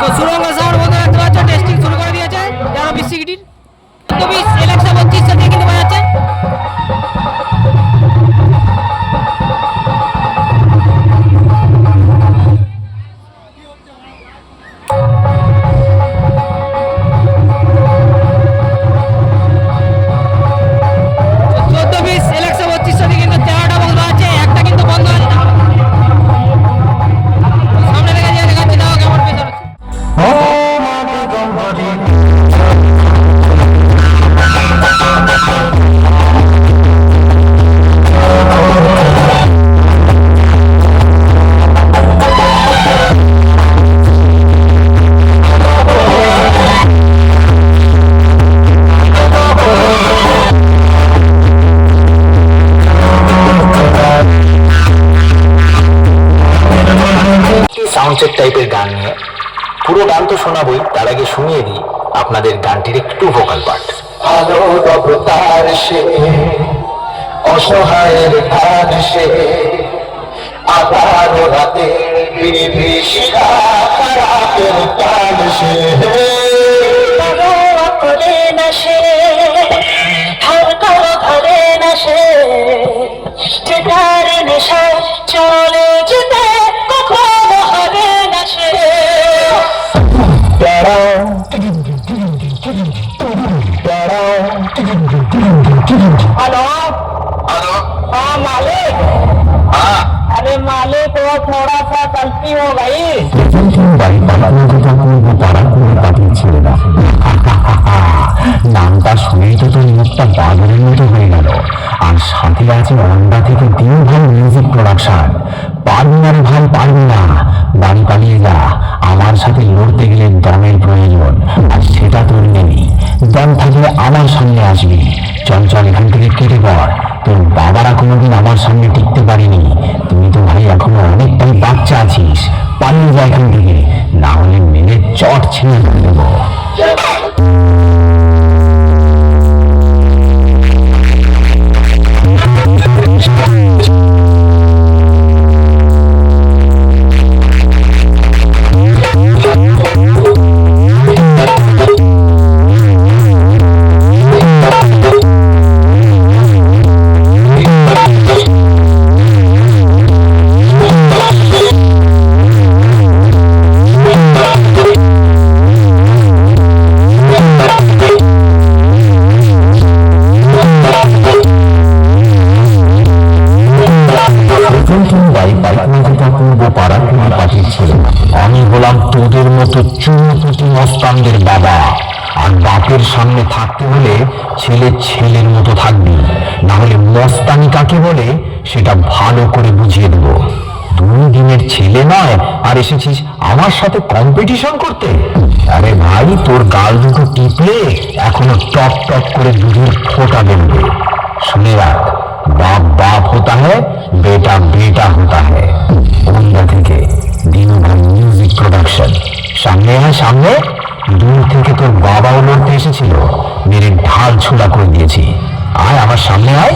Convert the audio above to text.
তো সুরঙ্গ শহর বন্ধু দেখতে পাচ্ছ টেস্টিং শুরু করে দিয়েছে যারা বিসিগিটির 20 এলেক্সা 25 সাথে কিন্তু বাজাচ্ছে। সাউন্ডচেক টাইপের গান নিয়ে পুরো গান তো শোনাবই, তার আগে শুনিয়ে দিই আপনাদের গানটির একটু ভোকাল পার্ট। আলো অবতার সে অসহায়ের ধার সে আবার রাতে বিভীষিকা রাতের কাল সে করে না সে হার করো ধরে না সে যেটার নেশা চলে যেতে কখনো হবে না সে हेलो हेलो हाँ मालिक। हाँ अरे मालिक वो थोड़ा सा गलती हो गई। নামটা শুনেই তো তোর মুখটা বাদরের মতো হয়ে গেল। আর সাথে আছে অন্ডা থেকে দিনভর মিউজিক প্রোডাকশন। পারবি না রে ভাই, পারবি না। বাড়ি পালিয়ে যা, আমার সাথে লড়তে গেলে দমের প্রয়োজন, আর সেটা তোর নেই। দম থাকলে আমার সামনে আসবি। চল চল এখান থেকে কেটে পড়। তোর বাবারা কোনোদিন আমার সামনে টিকতে পারিনি। তুমি তো ভাই এখনো অনেকটাই বাচ্চা আছিস। পালিয়ে যা এখান থেকে, না হলে মেরে চট ছিঁড়ে ফেলে দেবো। আমি হলাম তোদের মতো চুনপুটি মস্তানদের বাবা। আর বাপের সামনে থাকতে হলে ছেলে ছেলের মতো থাকবি, না হলে মস্তানি কাকে বলে সেটা ভালো করে বুঝিয়ে দেবো। 2 দিনের ছেলে নয় আর এসেছিস আমার সাথে কম্পিটিশন করতে? আরে ভাই, তোর গাল দুটো টিপলে এখনো টপ টপ করে দুধের ফোঁটা বেরোবে। শুনে রাখ, বাপ বাপ होता है, बेटा बेटा होता है। বন্ধা থেকে দিনভর মিউজিক প্রোডাকশন। সামনে আয় সামনে। দূর থেকে তোর বাবাও লড়তে এসেছিল, মেরে ঢাল ছোড়া করে দিয়েছি। আয় আমার সামনে আয়।